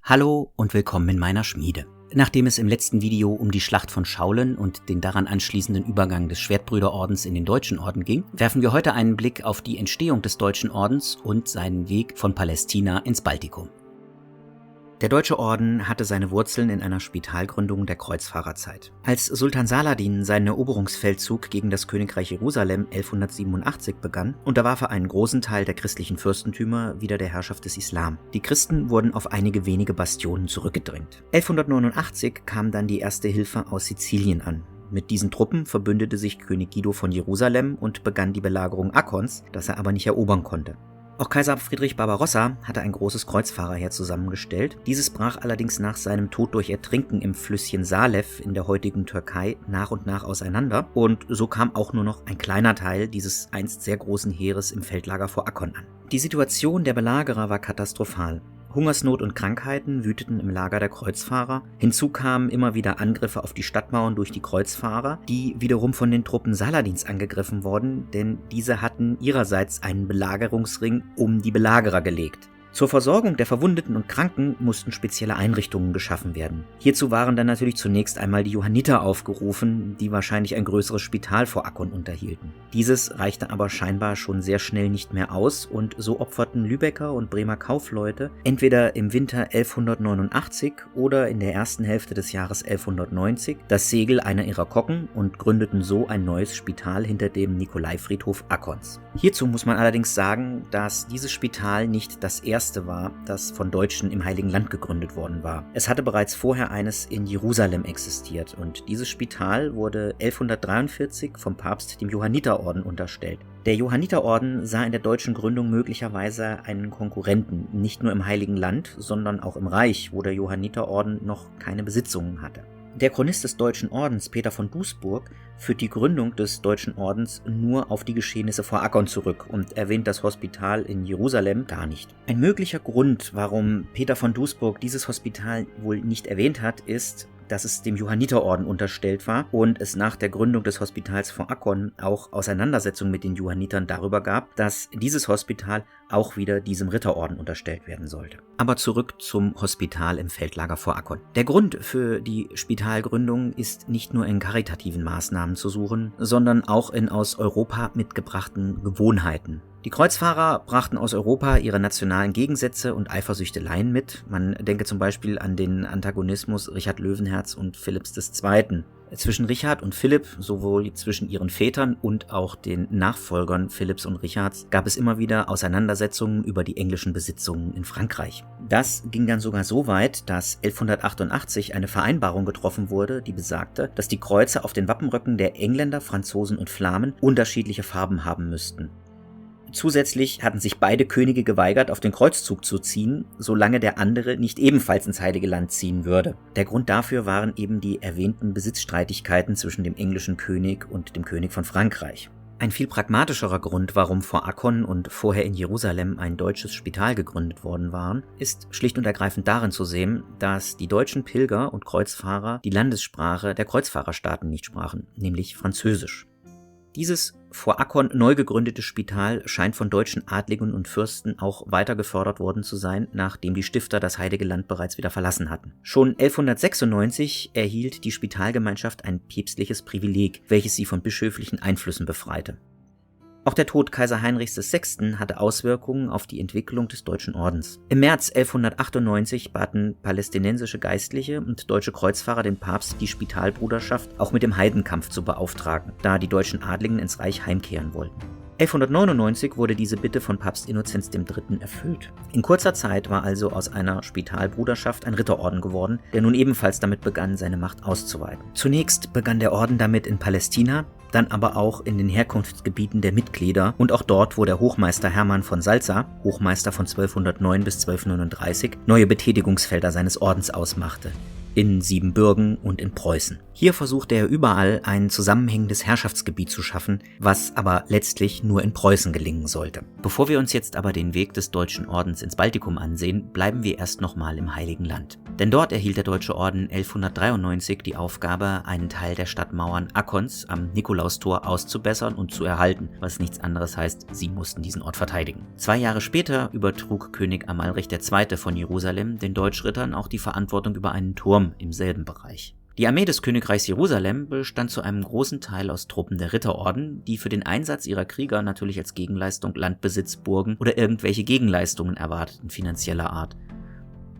Hallo und willkommen in meiner Schmiede. Nachdem es im letzten Video um die Schlacht von Schaulen und den daran anschließenden Übergang des Schwertbrüderordens in den Deutschen Orden ging, werfen wir heute einen Blick auf die Entstehung des Deutschen Ordens und seinen Weg von Palästina ins Baltikum. Der Deutsche Orden hatte seine Wurzeln in einer Spitalgründung der Kreuzfahrerzeit. Als Sultan Saladin seinen Eroberungsfeldzug gegen das Königreich Jerusalem 1187 begann, unterwarf er einen großen Teil der christlichen Fürstentümer wieder der Herrschaft des Islam. Die Christen wurden auf einige wenige Bastionen zurückgedrängt. 1189 kam dann die erste Hilfe aus Sizilien an. Mit diesen Truppen verbündete sich König Guido von Jerusalem und begann die Belagerung Akkons, das er aber nicht erobern konnte. Auch Kaiser Friedrich Barbarossa hatte ein großes Kreuzfahrerheer zusammengestellt. Dieses brach allerdings nach seinem Tod durch Ertrinken im Flüsschen Salef in der heutigen Türkei nach und nach auseinander und so kam auch nur noch ein kleiner Teil dieses einst sehr großen Heeres im Feldlager vor Akkon an. Die Situation der Belagerer war katastrophal. Hungersnot und Krankheiten wüteten im Lager der Kreuzfahrer. Hinzu kamen immer wieder Angriffe auf die Stadtmauern durch die Kreuzfahrer, die wiederum von den Truppen Saladins angegriffen wurden, denn diese hatten ihrerseits einen Belagerungsring um die Belagerer gelegt. Zur Versorgung der Verwundeten und Kranken mussten spezielle Einrichtungen geschaffen werden. Hierzu waren dann natürlich zunächst einmal die Johanniter aufgerufen, die wahrscheinlich ein größeres Spital vor Akkon unterhielten. Dieses reichte aber scheinbar schon sehr schnell nicht mehr aus und so opferten Lübecker und Bremer Kaufleute entweder im Winter 1189 oder in der ersten Hälfte des Jahres 1190 das Segel einer ihrer Kocken und gründeten so ein neues Spital hinter dem Nikolaifriedhof Akkons. Hierzu muss man allerdings sagen, dass dieses Spital nicht das erste war, das von Deutschen im Heiligen Land gegründet worden war. Es hatte bereits vorher eines in Jerusalem existiert und dieses Spital wurde 1143 vom Papst dem Johanniterorden unterstellt. Der Johanniterorden sah in der deutschen Gründung möglicherweise einen Konkurrenten, nicht nur im Heiligen Land, sondern auch im Reich, wo der Johanniterorden noch keine Besitzungen hatte. Der Chronist des Deutschen Ordens, Peter von Duisburg, führt die Gründung des Deutschen Ordens nur auf die Geschehnisse vor Akkon zurück und erwähnt das Hospital in Jerusalem gar nicht. Ein möglicher Grund, warum Peter von Duisburg dieses Hospital wohl nicht erwähnt hat, ist, dass es dem Johanniterorden unterstellt war und es nach der Gründung des Hospitals vor Akkon auch Auseinandersetzungen mit den Johannitern darüber gab, dass dieses Hospital auch wieder diesem Ritterorden unterstellt werden sollte. Aber zurück zum Hospital im Feldlager vor Akkon. Der Grund für die Spitalgründung ist nicht nur in karitativen Maßnahmen zu suchen, sondern auch in aus Europa mitgebrachten Gewohnheiten. Die Kreuzfahrer brachten aus Europa ihre nationalen Gegensätze und Eifersüchteleien mit. Man denke zum Beispiel an den Antagonismus Richard Löwenherz und Philipps II. Zwischen Richard und Philipp, sowohl zwischen ihren Vätern und auch den Nachfolgern Philipps und Richards, gab es immer wieder Auseinandersetzungen über die englischen Besitzungen in Frankreich. Das ging dann sogar so weit, dass 1188 eine Vereinbarung getroffen wurde, die besagte, dass die Kreuze auf den Wappenröcken der Engländer, Franzosen und Flamen unterschiedliche Farben haben müssten. Zusätzlich hatten sich beide Könige geweigert, auf den Kreuzzug zu ziehen, solange der andere nicht ebenfalls ins Heilige Land ziehen würde. Der Grund dafür waren eben die erwähnten Besitzstreitigkeiten zwischen dem englischen König und dem König von Frankreich. Ein viel pragmatischerer Grund, warum vor Akkon und vorher in Jerusalem ein deutsches Spital gegründet worden war, ist schlicht und ergreifend darin zu sehen, dass die deutschen Pilger und Kreuzfahrer die Landessprache der Kreuzfahrerstaaten nicht sprachen, nämlich Französisch. Dieses vor Akkon neu gegründete Spital scheint von deutschen Adligen und Fürsten auch weiter gefördert worden zu sein, nachdem die Stifter das Heilige Land bereits wieder verlassen hatten. Schon 1196 erhielt die Spitalgemeinschaft ein päpstliches Privileg, welches sie von bischöflichen Einflüssen befreite. Auch der Tod Kaiser Heinrichs VI. Hatte Auswirkungen auf die Entwicklung des Deutschen Ordens. Im März 1198 baten palästinensische Geistliche und deutsche Kreuzfahrer den Papst, die Spitalbruderschaft auch mit dem Heidenkampf zu beauftragen, da die deutschen Adligen ins Reich heimkehren wollten. 1199 wurde diese Bitte von Papst Innozenz III. Erfüllt. In kurzer Zeit war also aus einer Spitalbruderschaft ein Ritterorden geworden, der nun ebenfalls damit begann, seine Macht auszuweiten. Zunächst begann der Orden damit in Palästina, dann aber auch in den Herkunftsgebieten der Mitglieder und auch dort, wo der Hochmeister Hermann von Salza, Hochmeister von 1209 bis 1239, neue Betätigungsfelder seines Ordens ausmachte. In Siebenbürgen und in Preußen. Hier versuchte er überall ein zusammenhängendes Herrschaftsgebiet zu schaffen, was aber letztlich nur in Preußen gelingen sollte. Bevor wir uns jetzt aber den Weg des Deutschen Ordens ins Baltikum ansehen, bleiben wir erst nochmal im Heiligen Land. Denn dort erhielt der Deutsche Orden 1193 die Aufgabe, einen Teil der Stadtmauern Akkons am Nikolaustor auszubessern und zu erhalten, was nichts anderes heißt, sie mussten diesen Ort verteidigen. 2 Jahre später übertrug König Amalrik II. Von Jerusalem den Deutschrittern auch die Verantwortung über einen Turm im selben Bereich. Die Armee des Königreichs Jerusalem bestand zu einem großen Teil aus Truppen der Ritterorden, die für den Einsatz ihrer Krieger natürlich als Gegenleistung Landbesitz, Burgen oder irgendwelche Gegenleistungen erwarteten finanzieller Art.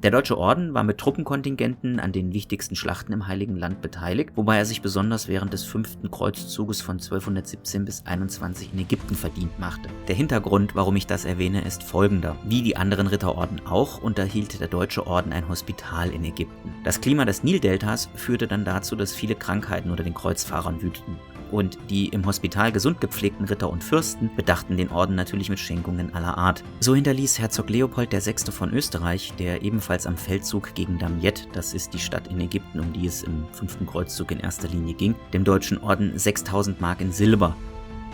Der Deutsche Orden war mit Truppenkontingenten an den wichtigsten Schlachten im Heiligen Land beteiligt, wobei er sich besonders während des 5. Kreuzzuges von 1217 bis 21 in Ägypten verdient machte. Der Hintergrund, warum ich das erwähne, ist folgender. Wie die anderen Ritterorden auch, unterhielt der Deutsche Orden ein Hospital in Ägypten. Das Klima des Nildeltas führte dann dazu, dass viele Krankheiten unter den Kreuzfahrern wüteten. Und die im Hospital gesund gepflegten Ritter und Fürsten bedachten den Orden natürlich mit Schenkungen aller Art. So hinterließ Herzog Leopold VI. Von Österreich, der ebenfalls am Feldzug gegen Damiette, das ist die Stadt in Ägypten, um die es im 5. Kreuzzug in erster Linie ging, dem Deutschen Orden 6000 Mark in Silber.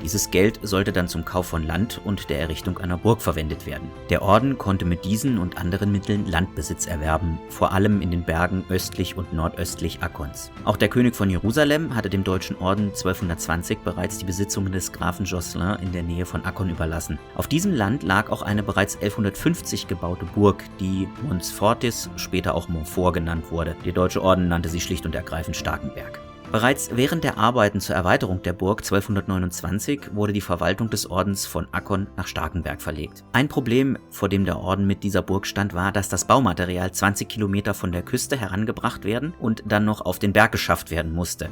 Dieses Geld sollte dann zum Kauf von Land und der Errichtung einer Burg verwendet werden. Der Orden konnte mit diesen und anderen Mitteln Landbesitz erwerben, vor allem in den Bergen östlich und nordöstlich Akkons. Auch der König von Jerusalem hatte dem Deutschen Orden 1220 bereits die Besitzungen des Grafen Josselin in der Nähe von Akkon überlassen. Auf diesem Land lag auch eine bereits 1150 gebaute Burg, die Mons Fortis, später auch Montfort genannt wurde. Der Deutsche Orden nannte sie schlicht und ergreifend Starkenberg. Bereits während der Arbeiten zur Erweiterung der Burg 1229 wurde die Verwaltung des Ordens von Akkon nach Starkenberg verlegt. Ein Problem, vor dem der Orden mit dieser Burg stand, war, dass das Baumaterial 20 Kilometer von der Küste herangebracht werden und dann noch auf den Berg geschafft werden musste,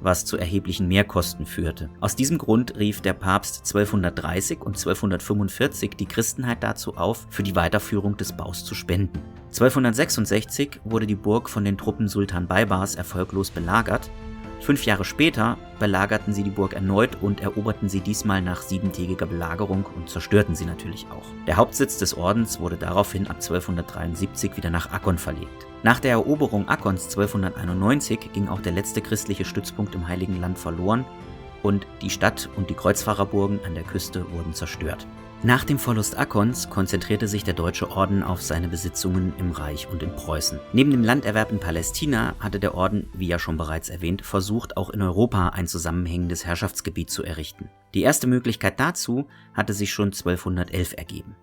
was zu erheblichen Mehrkosten führte. Aus diesem Grund rief der Papst 1230 und 1245 die Christenheit dazu auf, für die Weiterführung des Baus zu spenden. 1266 wurde die Burg von den Truppen Sultan Baybars erfolglos belagert. 5 Jahre später belagerten sie die Burg erneut und eroberten sie diesmal nach 7-tägiger Belagerung und zerstörten sie natürlich auch. Der Hauptsitz des Ordens wurde daraufhin ab 1273 wieder nach Akkon verlegt. Nach der Eroberung Akkons 1291 ging auch der letzte christliche Stützpunkt im Heiligen Land verloren und die Stadt und die Kreuzfahrerburgen an der Küste wurden zerstört. Nach dem Verlust Akkons konzentrierte sich der Deutsche Orden auf seine Besitzungen im Reich und in Preußen. Neben dem Landerwerb in Palästina hatte der Orden, wie ja schon bereits erwähnt, versucht, auch in Europa ein zusammenhängendes Herrschaftsgebiet zu errichten. Die erste Möglichkeit dazu hatte sich schon 1211 ergeben.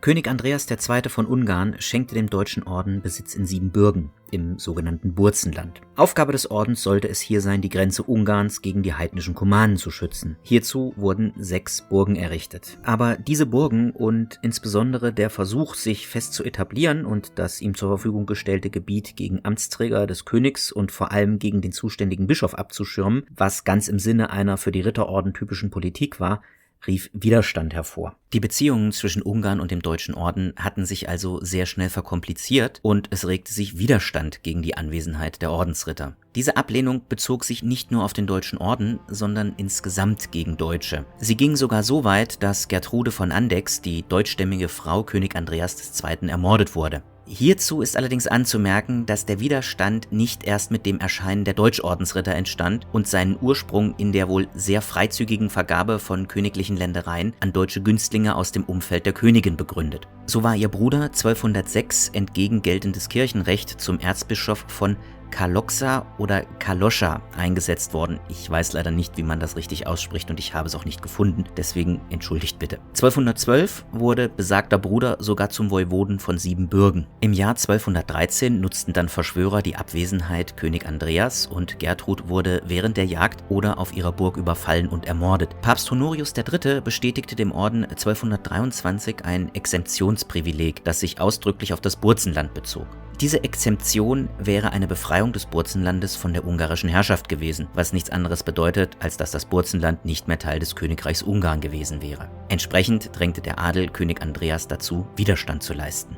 König Andreas II. Von Ungarn schenkte dem Deutschen Orden Besitz in Siebenbürgen, im sogenannten Burzenland. Aufgabe des Ordens sollte es hier sein, die Grenze Ungarns gegen die heidnischen Kumanen zu schützen. Hierzu wurden 6 Burgen errichtet. Aber diese Burgen und insbesondere der Versuch, sich fest zu etablieren und das ihm zur Verfügung gestellte Gebiet gegen Amtsträger des Königs und vor allem gegen den zuständigen Bischof abzuschirmen, was ganz im Sinne einer für die Ritterorden typischen Politik war, rief Widerstand hervor. Die Beziehungen zwischen Ungarn und dem Deutschen Orden hatten sich also sehr schnell verkompliziert und es regte sich Widerstand gegen die Anwesenheit der Ordensritter. Diese Ablehnung bezog sich nicht nur auf den Deutschen Orden, sondern insgesamt gegen Deutsche. Sie ging sogar so weit, dass Gertrude von Andechs, die deutschstämmige Frau König Andreas II., ermordet wurde. Hierzu ist allerdings anzumerken, dass der Widerstand nicht erst mit dem Erscheinen der Deutschordensritter entstand und seinen Ursprung in der wohl sehr freizügigen Vergabe von königlichen Ländereien an deutsche Günstlinge aus dem Umfeld der Königin begründet. So war ihr Bruder 1206 entgegen geltendes Kirchenrecht zum Erzbischof von Kaloxa oder Kaloscha eingesetzt worden. Ich weiß leider nicht, wie man das richtig ausspricht und ich habe es auch nicht gefunden, deswegen entschuldigt bitte. 1212 wurde besagter Bruder sogar zum Woiwoden von Siebenbürgen. Im Jahr 1213 nutzten dann Verschwörer die Abwesenheit König Andreas und Gertrud wurde während der Jagd oder auf ihrer Burg überfallen und ermordet. Papst Honorius III. Bestätigte dem Orden 1223 ein Exemptionsprivileg, das sich ausdrücklich auf das Burzenland bezog. Diese Exemption wäre eine Befreiung des Burzenlandes von der ungarischen Herrschaft gewesen, was nichts anderes bedeutet, als dass das Burzenland nicht mehr Teil des Königreichs Ungarn gewesen wäre. Entsprechend drängte der Adel König Andreas dazu, Widerstand zu leisten.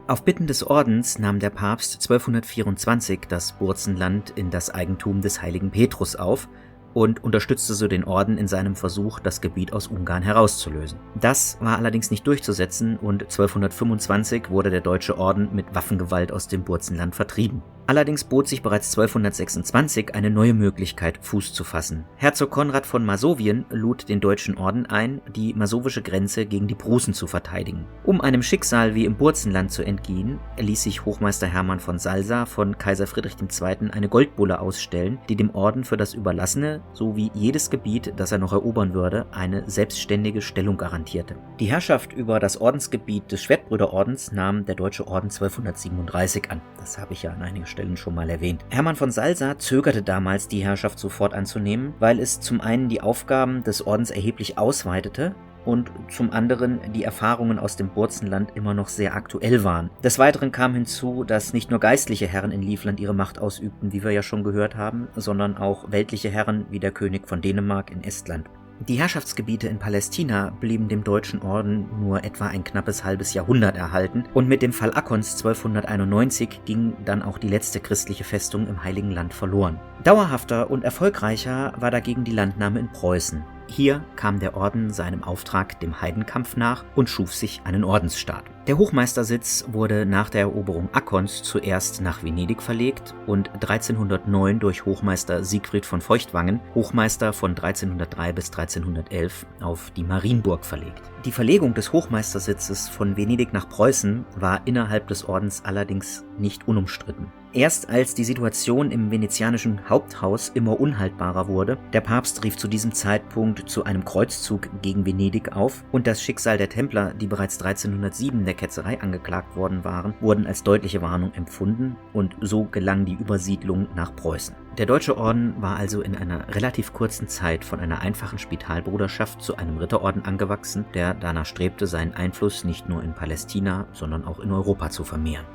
Auf Bitten des Ordens nahm der Papst 1224 das Burzenland in das Eigentum des heiligen Petrus auf und unterstützte so den Orden in seinem Versuch, das Gebiet aus Ungarn herauszulösen. Das war allerdings nicht durchzusetzen und 1225 wurde der Deutsche Orden mit Waffengewalt aus dem Burzenland vertrieben. Allerdings bot sich bereits 1226 eine neue Möglichkeit, Fuß zu fassen. Herzog Konrad von Masowien lud den Deutschen Orden ein, die masowische Grenze gegen die Prußen zu verteidigen. Um einem Schicksal wie im Burzenland zu entgehen, ließ sich Hochmeister Hermann von Salza von Kaiser Friedrich II. Eine Goldbulle ausstellen, die dem Orden für das Überlassene sowie jedes Gebiet, das er noch erobern würde, eine selbstständige Stellung garantierte. Die Herrschaft über das Ordensgebiet des Schwertbrüderordens nahm der Deutsche Orden 1237 an. Das habe ich ja an einigen Stellen schon mal erwähnt. Hermann von Salza zögerte damals, die Herrschaft sofort anzunehmen, weil es zum einen die Aufgaben des Ordens erheblich ausweitete und zum anderen die Erfahrungen aus dem Burzenland immer noch sehr aktuell waren. Des Weiteren kam hinzu, dass nicht nur geistliche Herren in Livland ihre Macht ausübten, wie wir ja schon gehört haben, sondern auch weltliche Herren wie der König von Dänemark in Estland. Die Herrschaftsgebiete in Palästina blieben dem Deutschen Orden nur etwa ein knappes halbes Jahrhundert erhalten und mit dem Fall Akkons 1291 ging dann auch die letzte christliche Festung im Heiligen Land verloren. Dauerhafter und erfolgreicher war dagegen die Landnahme in Preußen. Hier kam der Orden seinem Auftrag, dem Heidenkampf, nach und schuf sich einen Ordensstaat. Der Hochmeistersitz wurde nach der Eroberung Akkons zuerst nach Venedig verlegt und 1309 durch Hochmeister Siegfried von Feuchtwangen, Hochmeister von 1303 bis 1311, auf die Marienburg verlegt. Die Verlegung des Hochmeistersitzes von Venedig nach Preußen war innerhalb des Ordens allerdings nicht unumstritten. Erst als die Situation im venezianischen Haupthaus immer unhaltbarer wurde, der Papst rief zu diesem Zeitpunkt zu einem Kreuzzug gegen Venedig auf und das Schicksal der Templer, die bereits 1307 der Ketzerei angeklagt worden waren, wurden als deutliche Warnung empfunden und so gelang die Übersiedlung nach Preußen. Der Deutsche Orden war also in einer relativ kurzen Zeit von einer einfachen Spitalbruderschaft zu einem Ritterorden angewachsen, der danach strebte, seinen Einfluss nicht nur in Palästina, sondern auch in Europa zu vermehren.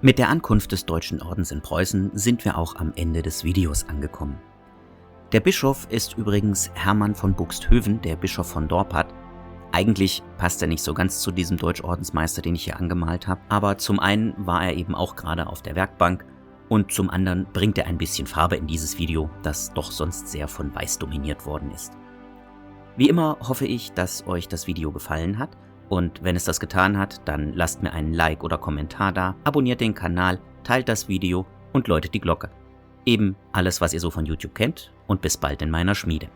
Mit der Ankunft des Deutschen Ordens in Preußen sind wir auch am Ende des Videos angekommen. Der Bischof ist übrigens Hermann von Buxtehude, der Bischof von Dorpat. Eigentlich passt er nicht so ganz zu diesem Deutschordensmeister, den ich hier angemalt habe, aber zum einen war er eben auch gerade auf der Werkbank und zum anderen bringt er ein bisschen Farbe in dieses Video, das doch sonst sehr von Weiß dominiert worden ist. Wie immer hoffe ich, dass euch das Video gefallen hat. Und wenn es das getan hat, dann lasst mir einen Like oder Kommentar da, abonniert den Kanal, teilt das Video und läutet die Glocke. Eben alles, was ihr so von YouTube kennt, und bis bald in meiner Schmiede.